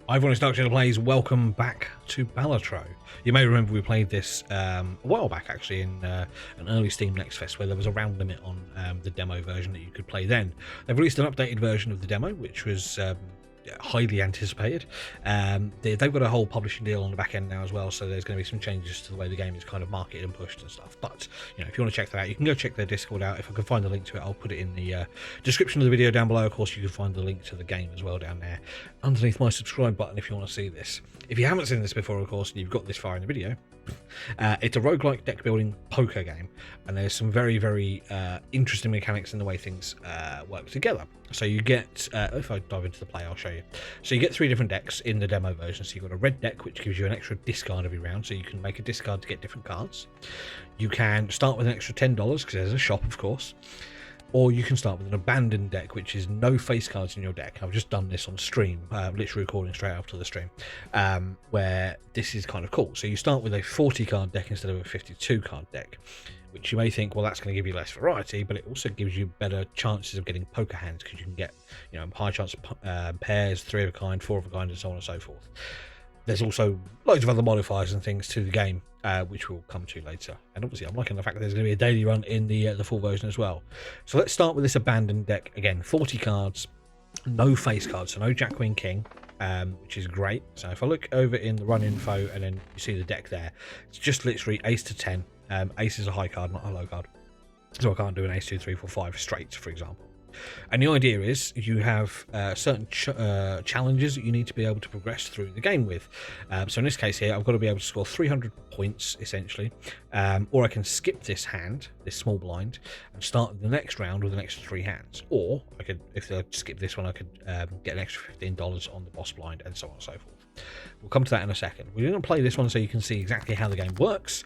Hi everyone, it's Dark Shadow Plays. Welcome back to Balatro. You may remember we played this a while back actually in an early Steam Next Fest where there was a round limit on the demo version that you could play then. They've released an updated version of the demo which was highly anticipated. They've got a whole publishing deal on the back end now as well, so there's going to be some changes to the way the game is kind of marketed and pushed and stuff. But you know, if you want to check that out, you can go check their Discord out. If I can find the link to it, I'll put it in the description of the video down below. Of course, you can find the link to the game as well down there underneath my subscribe button if you want to see this. If you haven't seen this before, of course, and you've got this far in the video, it's a roguelike deck building poker game, and there's some very interesting mechanics in the way things work together. So you get, if I dive into the play, I'll show you. So you get 3 different decks in the demo version. So you've got a red deck, which gives you an extra discard every round, so you can make a discard to get different cards. You can start with an extra $10, because there's a shop, of course. Or you can start with an abandoned deck, which is no face cards in your deck. I've just done this on stream, literally recording straight after the stream, where this is kind of cool. So you start with a 40 card deck instead of a 52 card deck, which you may think, well, that's going to give you less variety, but it also gives you better chances of getting poker hands, because you can get, you know, high chance of pairs, 3 of a kind, 4 of a kind, and so on and so forth. There's also loads of other modifiers and things to the game, which we'll come to later. And obviously, I'm liking the fact that there's going to be a daily run in the full version as well. So let's start with this abandoned deck. Again, 40 cards, no face cards, so no Jack, Queen, King, which is great. So if I look over in the run info and then you see the deck there, it's just literally ace to 10. Ace is a high card, not a low card. So I can't do an ace 2, 3, 4, 5 straight, for example. And the idea is you have certain challenges that you need to be able to progress through the game with. So in this case here, I've got to be able to score 300 points, essentially. Or I can skip this hand, this small blind, and start the next round with an extra 3 hands. Or I could, if I skip this one, I could get an extra $15 on the boss blind, and so on and so forth. We'll come to that in a second. We're going to play this one so you can see exactly how the game works.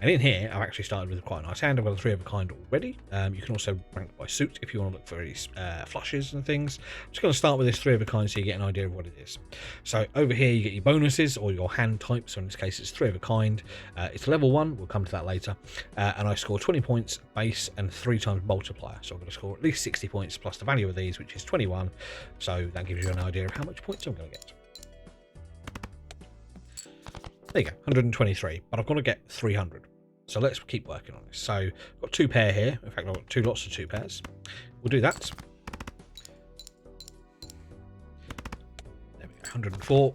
And in here, I've actually started with quite a nice hand. I've got a 3 of a kind already. You can also rank by suit if you want to look for these flushes and things. I'm just going to start with this 3 of a kind so you get an idea of what it is. So over here, you get your bonuses or your hand type. So in this case, it's 3 of a kind. It's level 1. We'll come to that later. And I score 20 points base and 3 times multiplier. So I'm going to score at least 60 points plus the value of these, which is 21. So that gives you an idea of how much points I'm going to get. There you go, 123, but I've got to get 300. So let's keep working on this. So I've got 2 pair here. In fact, I've got 2 lots of 2 pairs. We'll do that. There we go, 104.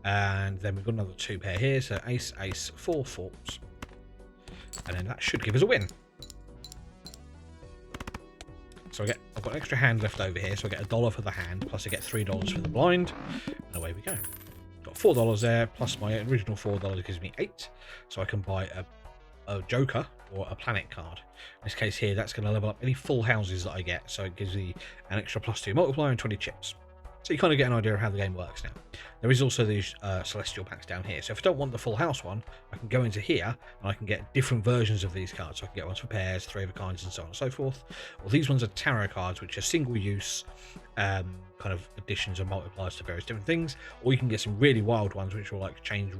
And then we've got another 2 pair here. So ace, ace, 4 fours. And then that should give us a win. So I've got an extra hand left over here, so I get $1 for the hand, plus I get $3 for the blind, and away we go. Got $4 there, plus my original $4 gives me 8, so I can buy a joker or a planet card. In this case here, that's going to level up any full houses that I get, so it gives me an extra +2 multiplier and 20 chips. So you kind of get an idea of how the game works now. There is also these celestial packs down here. So if I don't want the full house one, I can go into here and I can get different versions of these cards. So I can get ones for pairs, 3 of a kinds, and so on and so forth. Well, these ones are tarot cards, which are single use kind of additions and multipliers to various different things. Or you can get some really wild ones, which will like change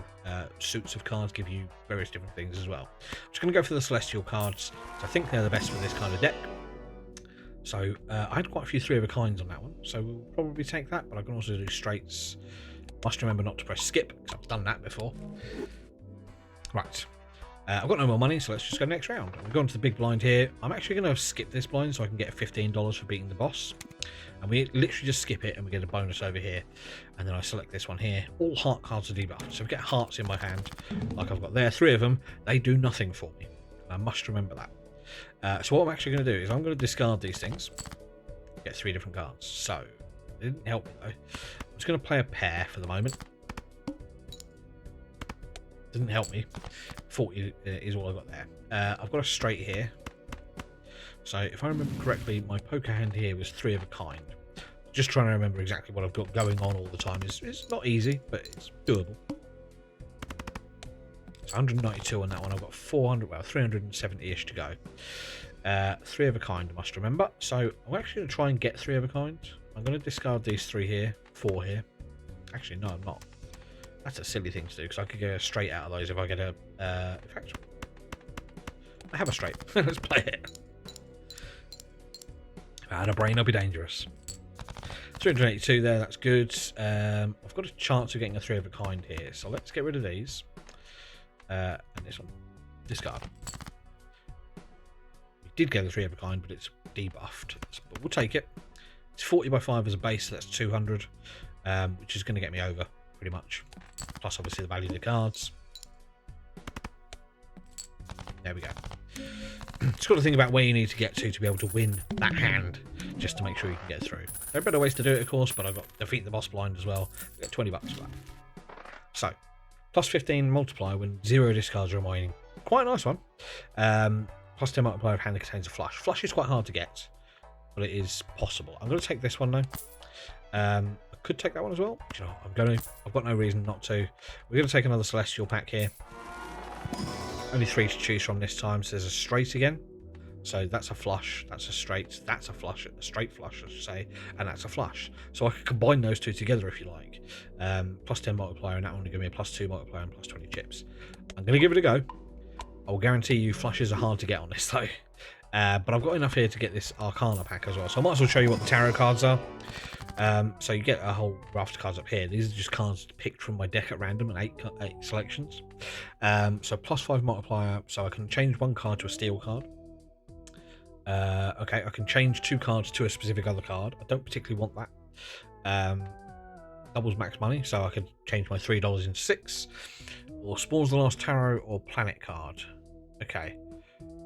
suits of cards, give you various different things as well. I'm just going to go for the celestial cards. So I think they're the best for this kind of deck. So I had quite a few 3 of a kinds on that one, so we'll probably take that, but I can also do straights. Must remember not to press skip, because I've done that before. Right, I've got no more money, so let's just go next round. We've gone to the big blind here. I'm actually going to skip this blind so I can get $15 for beating the boss. And we literally just skip it and we get a bonus over here. And then I select this one here. All heart cards are debuffed, so if I get hearts in my hand, like I've got there, 3 of them, they do nothing for me. I must remember that. So what I'm actually going to do is I'm going to discard these things, get 3 different cards. So it didn't help me though. I'm just going to play a pair for the moment. Didn't help me. 40 is all I've got there. I've got a straight here. So if I remember correctly, my poker hand here was 3 of a kind. Just trying to remember exactly what I've got going on all the time. It's not easy, but it's doable. 192 on that one. I've got 400, well, 370-ish to go. 3 of a kind, I must remember. So I'm actually going to try and get 3 of a kind. I'm going to discard these 3 here, 4 here. Actually, no, I'm not. That's a silly thing to do, because I could go straight out of those if I get a... in fact, I have a straight. Let's play it. If I had a brain, I'd be dangerous. 382 there, that's good. I've got a chance of getting a 3 of a kind here, so let's get rid of these. And this one, discard. We did get a 3 of a kind, but it's debuffed. But we'll take it. It's 40 by 5 as a base, so that's 200, which is going to get me over, pretty much. Plus, obviously, the value of the cards. There we go. Just got to think about where you need to get to be able to win that hand, just to make sure you can get through. There are better ways to do it, of course, but I've got defeat the boss blind as well. Get 20 bucks for that. So, plus 15 multiplier when 0 discards are remaining. Quite a nice one. Plus 10 multiplier of hand that contains a flush. Flush is quite hard to get, but it is possible. I'm going to take this one though. I could take that one as well. You know, I've got no reason not to. We're going to take another celestial pack here. Only 3 to choose from this time, so there's a straight again. So that's a flush, that's a straight, that's a flush, a straight flush, I should say, and that's a flush. So I could combine those two together if you like. Plus 10 multiplier, and that one will give me a plus 2 multiplier and plus 20 chips. I'm going to give it a go. I will guarantee you flushes are hard to get on this though. But I've got enough here to get this Arcana pack as well. So I might as well show you what the tarot cards are. So you get a whole raft of cards up here. These are just cards picked from my deck at random and 8 selections. So plus 5 multiplier, so I can change 1 card to a steel card. Okay, I can change 2 cards to a specific other card. I don't particularly want that. Doubles max money, so I could change my $3 into 6. Or Spawns the Last Tarot or Planet card. Okay,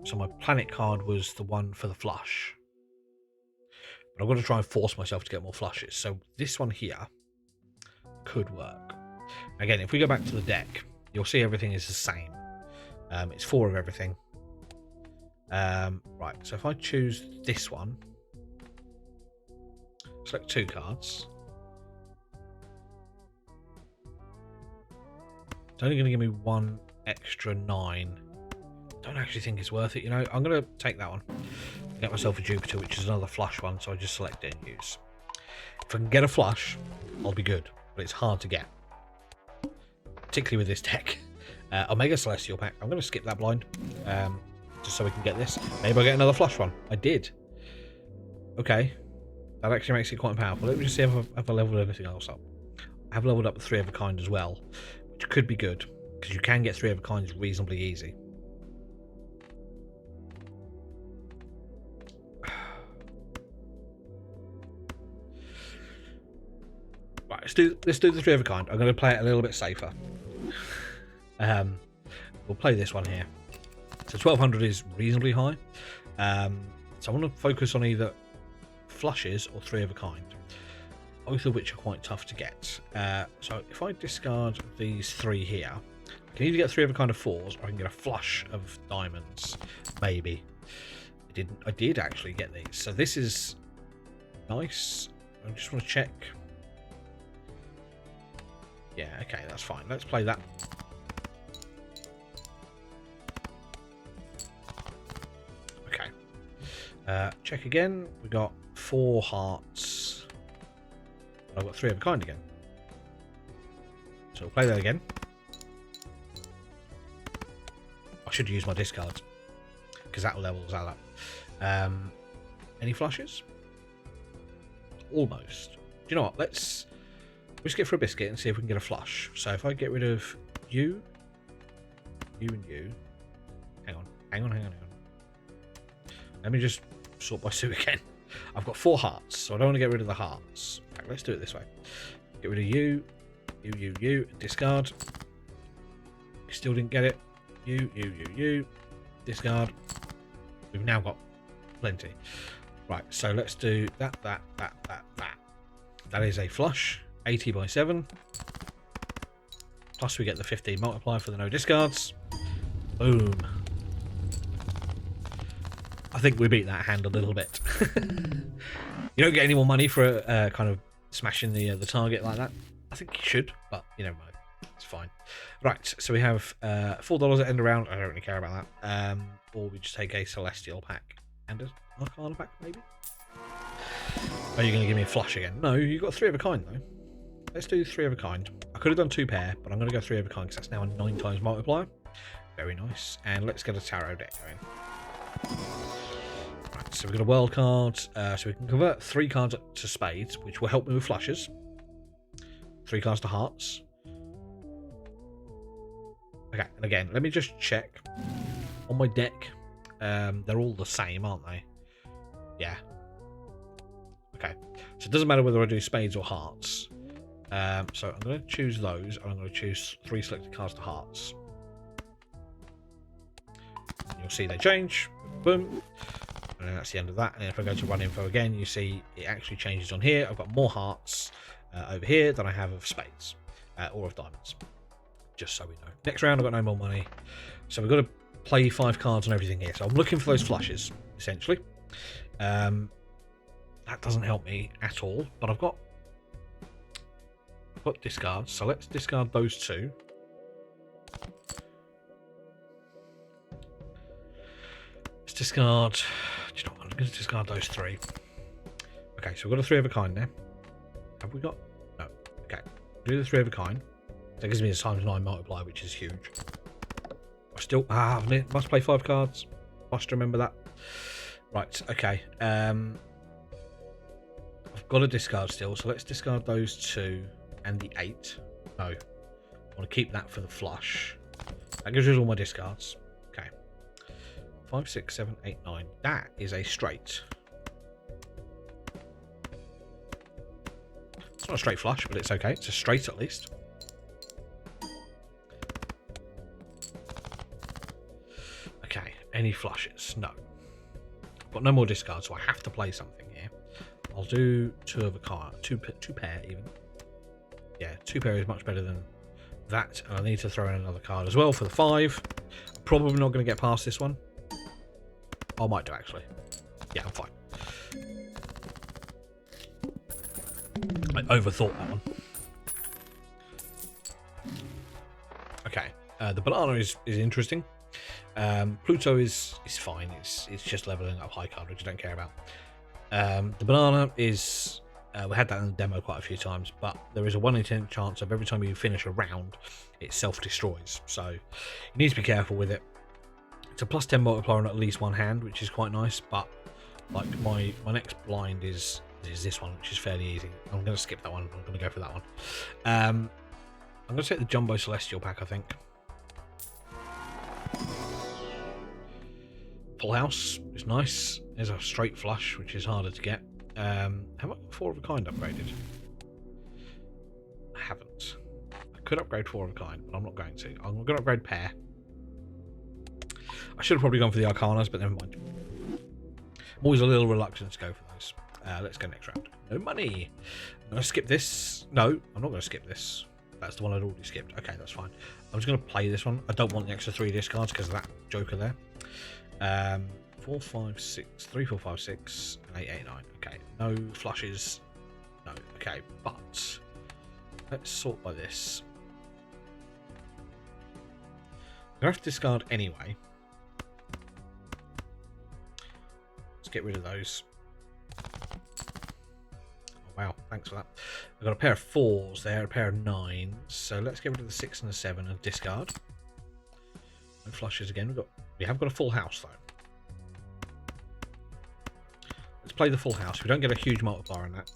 so my Planet card was the one for the flush. But I've got to try and force myself to get more flushes. So this one here could work. Again, if we go back to the deck, you'll see everything is the same. It's 4 of everything. Right, so if I choose this one, select 2 cards. It's only going to give me 1 extra 9. Don't actually think it's worth it, you know. I'm going to take that one. Get myself a Jupiter, which is another flush one, so I just select it and use. If I can get a flush, I'll be good, but it's hard to get, particularly with this deck. Omega Celestial pack. I'm going to skip that blind, just so we can get this. Maybe I'll get another flush one. I did. Okay, that actually makes it quite powerful. Let me just see if I've leveled anything else up. I have leveled up a 3 of a kind as well, which could be good, because you can get 3 of a kinds reasonably easy. Right, let's do the 3 of a kind. I'm going to play it a little bit safer. We'll play this one here. So 1200 is reasonably high. So I want to focus on either flushes or 3 of a kind, both of which are quite tough to get. So if I discard these 3 here, I can either get 3 of a kind of 4s, or I can get a flush of diamonds, maybe. I did actually get these, so this is nice. I just want to check. Yeah, okay, that's fine. Let's play that. Okay. Check again. We got 4 hearts. I've got 3 of a kind again. So we'll play that again. I should use my discards, because that levels that up. Any flushes? Almost. Do you know what? Let's get for a biscuit and see if we can get a flush. So if I get rid of you and you. Hang on. Let me just sort by suit again. I've got 4 hearts, so I don't want to get rid of the hearts. In fact, let's do it this way. Get rid of you, discard. Still didn't get it. You, discard. We've now got plenty. Right, so let's do that. That is a flush. 80 by 7. Plus we get the 15 multiplier for the no discards. Boom. I think we beat that hand a little bit. You don't get any more money for kind of smashing the target like that. I think you should, but you never know. It's fine. Right, so we have $4 at end of round. I don't really care about that. Or we just take a Celestial pack and an Arcana pack, maybe. Are you going to give me a flush again? No, you got 3 of a kind though. Let's do 3 of a kind. I could have done 2 pair, but I'm going to go 3 of a kind because that's now a 9 times multiplier. Very nice. And let's get a tarot deck going. Right. Right, so we've got a world card, so we can convert 3 cards to spades, which will help me with flushes. 3 cards to hearts. Okay, and again, let me just check on my deck. They're all the same, aren't they? Yeah. Okay, so it doesn't matter whether I do spades or hearts. So I'm going to choose those, and I'm going to choose 3 selected cards to hearts. And you'll see they change. Boom. And that's the end of that. And if I go to run info again, you see it actually changes on here. I've got more hearts over here than I have of spades or of diamonds. Just so we know. Next round, I've got no more money. So we've got to play 5 cards and everything here. So I'm looking for those flushes, essentially. That doesn't help me at all. But I've got discards. So let's discard those 2. Let's discard... Do you know what? I'm going to discard those 3. Okay, so we've got a 3 of a kind now. Have we got... No. Okay. Do the 3 of a kind. That gives me a ×9 multiplier, which is huge. I still... must play 5 cards. Must remember that. Right, okay. I've got a discard still, so let's discard those 2 and the 8. No. I want to keep that for the flush. That gives us all my discards. Okay. 5, 6, 7, 8, 9. That is a straight. It's not a straight flush, but it's okay. It's a straight at least. Okay, any flushes? No. I've got no more discards, so I have to play something here. I'll do 2 of a card. 2 pair even. Yeah, 2 pair is much better than that. And I need to throw in another card as well for the 5. I'm probably not going to get past this one. I might do, actually. Yeah, I'm fine. I overthought that one. Okay, the banana is interesting. Pluto is fine. It's just leveling up high card, which I don't care about. The banana is we had that in the demo quite a few times, but there is a 1 in 10 chance of every time you finish a round, it self-destroys. So you need to be careful with it. It's a +10 multiplier on at least 1 hand, which is quite nice. But like my next blind is this one, which is fairly easy. I'm going to skip that one. I'm going to go for that one. I'm going to take the Jumbo Celestial pack, I think. Full house is nice. There's a straight flush, which is harder to get. Have I got 4 of a kind upgraded? I haven't. I could upgrade 4 of a kind, but I'm not going to. I'm going to upgrade pair. I should have probably gone for the Arcanas, but never mind. I'm always a little reluctant to go for those. Let's go next round. No money. I'm going to skip this. No, I'm not going to skip this. That's the one I'd already skipped. Okay, that's fine. I'm just going to play this one. I don't want the extra 3 discards because of that joker there. 4, 5, 6, 3, 4, 5, 6, and 8, 8, 9. Okay, no flushes. No. Okay, but let's sort by this. I'm gonna have to discard anyway. Let's get rid of those. Oh, wow, thanks for that. I've got a pair of 4s there, a pair of 9s. So let's get rid of the 6 and the 7 and discard. No flushes again. We have got a full house though. Let's play the full house. We don't get a huge multiplier on that.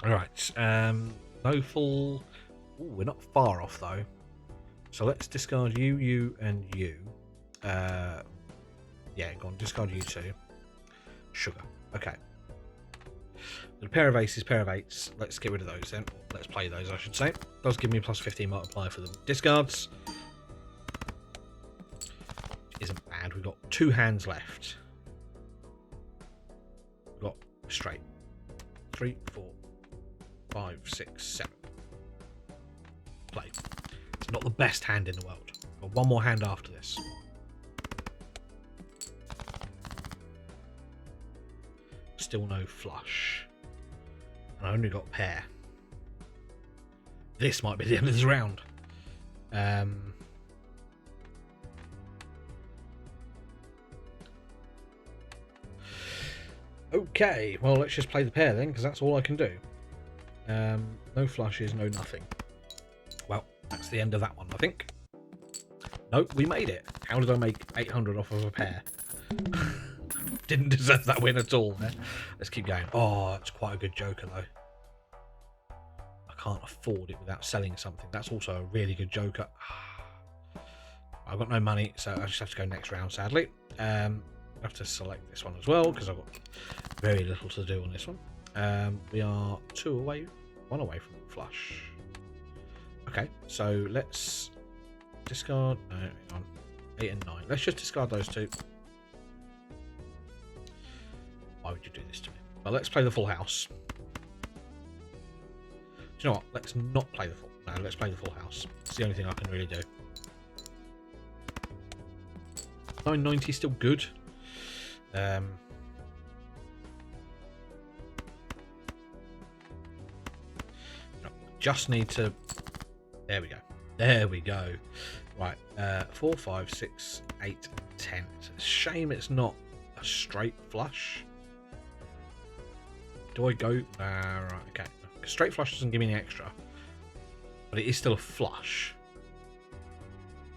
Alright, no full... Ooh, we're not far off though. So let's discard you, you, and you. Yeah, go on, discard you 2. Sugar. Okay. A pair of aces, pair of 8s. Let's get rid of those then. Let's play those, I should say. Does give me a +15 multiplier for the discards. Isn't bad. We've got 2 hands left. We've got straight. 3, 4, 5, 6, 7. Play. It's not the best hand in the world. Got 1 more hand after this. Still no flush. And I only got pair. This might be the end of this round. Okay, well, let's just play the pair then, because that's all I can do. No flushes, no nothing. Well, that's the end of that one, I think. Nope, we made it. How did I make 800 off of a pair? Didn't deserve that win at all. Let's keep going. Oh, it's quite a good joker, though. I can't afford it without selling something. That's also a really good joker. I've got no money, so I just have to go next round, sadly. I have to select this one as well, because I've got very little to do on this one. We are 2 away, 1 away from flush. Okay, so let's discard. No, hang on. 8 and 9. Let's just discard those two. Why would you do this to me? Well, let's play the full house. Do you know what? Let's not play the full. No, let's play the full house. It's the only thing I can really do. 990 still good. Just need to. There we go. There we go. Right. 4, 5, 6, 8, 10. It's a shame it's not a straight flush. Do I go? Right. Okay. Straight flush doesn't give me any extra, but it is still a flush.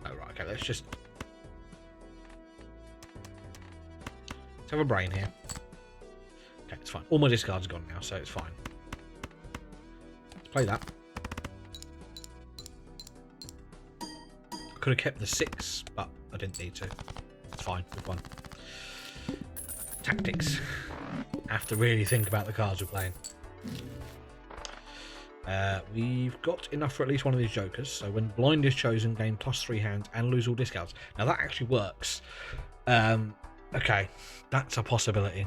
Oh right. Okay. Let's have a brain here. Okay, it's fine. All my discards are gone now, so it's fine. Let's play that. I could have kept the 6, but I didn't need to. It's fine. We've won. Tactics. I have to really think about the cards we're playing. We've got enough for at least one of these jokers. So when blind is chosen, gain +3 hands and lose all discards. Now that actually works. Okay, that's a possibility.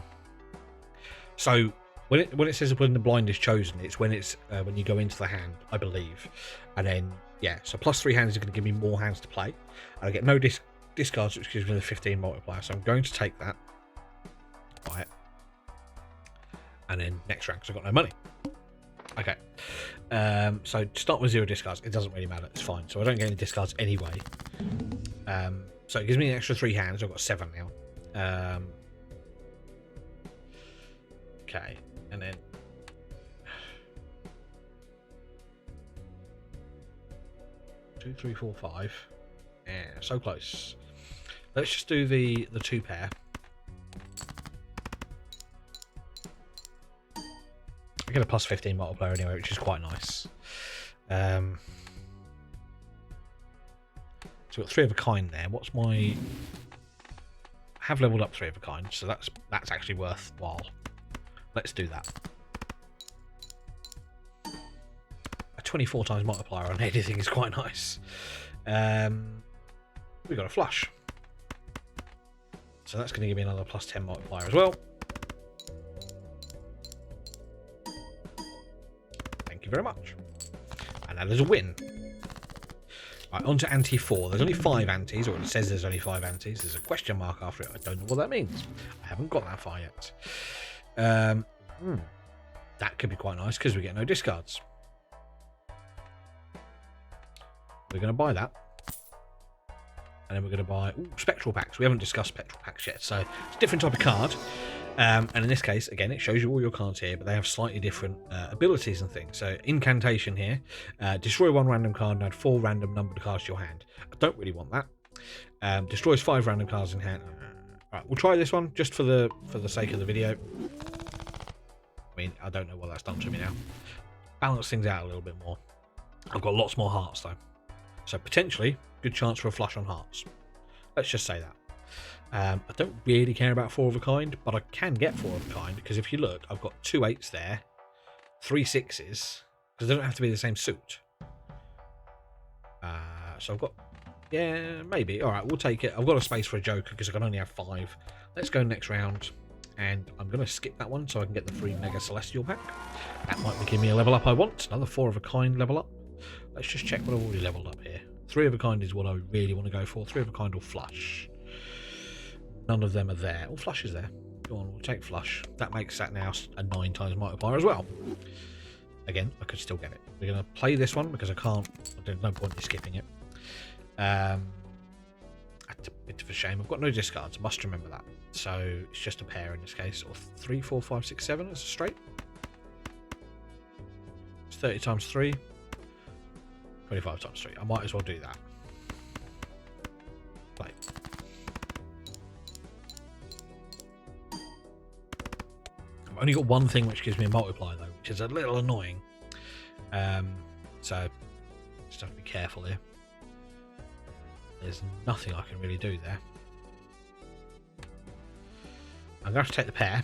So when it says when the blind is chosen, it's when you go into the hand, I believe, and then yeah. So +3 hands is going to give me more hands to play, and I get no discards, which gives me the 15 multiplier. So I'm going to take that. Right. And then next round, because I've got no money. Okay. So to start with 0 discards, it doesn't really matter. It's fine. So I don't get any discards anyway. So it gives me an extra 3 hands. I've got 7 now. Okay, and then 2, 3, 4, 5. Yeah, so close. Let's just do the 2 pair. I get a +15 multiplier anyway, which is quite nice. So we've got 3 of a kind there. What's my? I have leveled up 3 of a kind, so that's actually worthwhile. Let's do that. A 24 times multiplier on anything is quite nice. We got a flush, so that's going to give me another +10 multiplier as well. Thank you very much. And that is a win. Right, on to ante 4. There's only 5 antes, or it says there's only 5 antes. There's a question mark after it. I don't know what that means. I haven't got that far yet. That could be quite nice because we get no discards. We're going to buy that. And then we're going to buy spectral packs. We haven't discussed spectral packs yet, so it's a different type of card. And in this case, again, it shows you all your cards here, but they have slightly different abilities and things. So incantation here, destroy 1 random card and add 4 random numbered cards to your hand. I don't really want that. Destroys 5 random cards in hand. Right, we'll try this one just for the sake of the video. I mean, I don't know what that's done to me now. Balance things out a little bit more. I've got lots more hearts though, so potentially good chance for a flush on hearts. Let's just say that. I don't really care about 4 of a kind, but I can get 4 of a kind because if you look, I've got 2 8s there, 3 6s, because they don't have to be the same suit. So I've got, yeah, maybe. All right, we'll take it. I've got a space for a joker because I can only have 5. Let's go next round, and I'm going to skip that one so I can get the free Mega Celestial pack. That might give me a level up I want. Another 4 of a kind level up. Let's just check what I've already leveled up here. 3 of a kind is what I really want to go for. 3 of a kind or flush. None of them are there. Oh, flush is there. Go on, we'll take flush. That makes that now a 9 times multiplier as well. Again, I could still get it. We're going to play this one because I can't. There's no point in skipping it. That's a bit of a shame. I've got no discards. I must remember that. So it's just a pair in this case. Or 3, 4, 5, 6, 7 as a straight. It's 30 times 3. 25 times 3. I might as well do that. Play. I've only got one thing which gives me a multiplier though, which is a little annoying. So just have to be careful here. There's nothing I can really do there. I'm going to have to take the pair.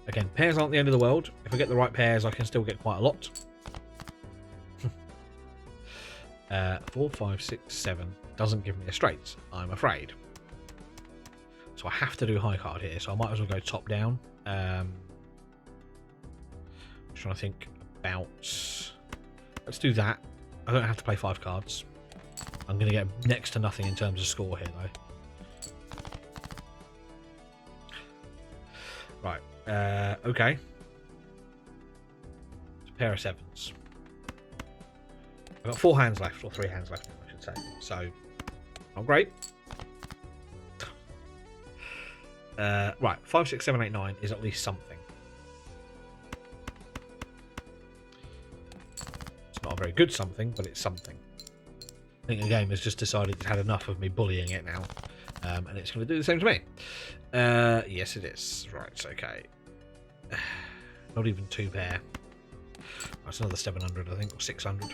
Again, pairs aren't the end of the world. If I get the right pairs, I can still get quite a lot. 4, 5, 6, 7 doesn't give me a straight, I'm afraid. So I have to do high card here, so I might as well go top down. I'm trying to think about... Let's do that. I don't have to play 5 cards. I'm going to get next to nothing in terms of score here, though. Right, okay. It's a pair of 7s. I've got 4 hands left, or 3 hands left, I should say. So, not great. Right, 5, 6, 7, 8, 9 is at least something. It's not a very good something, but it's something. I think the game has just decided it's had enough of me bullying it now. And it's going to do the same to me. Yes, it is. Right, okay. Not even 2 pair. That's another 700, I think, or 600.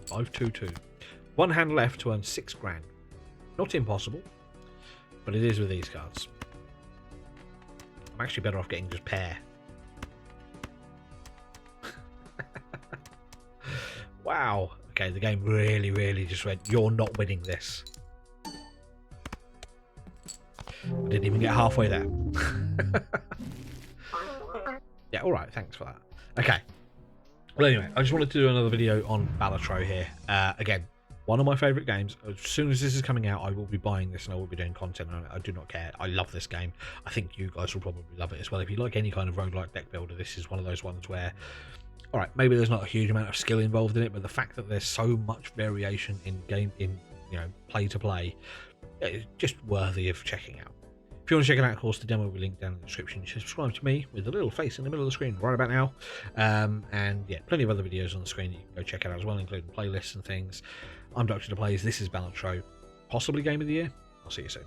522. 1 hand left to earn 6 grand. Not impossible, but it is with these cards. I'm actually better off getting just pair. Wow. Okay, the game really just went, you're not winning this. I didn't even get halfway there. Yeah, alright, thanks for that. Okay. Well, anyway, I just wanted to do another video on Balatro here. Again, one of my favourite games. As soon as this is coming out, I will be buying this and I will be doing content on it. I do not care. I love this game. I think you guys will probably love it as well. If you like any kind of roguelike deck builder, this is one of those ones where, alright, maybe there's not a huge amount of skill involved in it, but the fact that there's so much variation in play to play, it's just worthy of checking out. If you want to check it out, of course, the demo will be linked down in the description. You should subscribe to me with the little face in the middle of the screen right about now. And yeah, plenty of other videos on the screen that you can go check out as well, including playlists and things. I'm Dr. Plays. This is Balatro, possibly Game of the Year. I'll see you soon.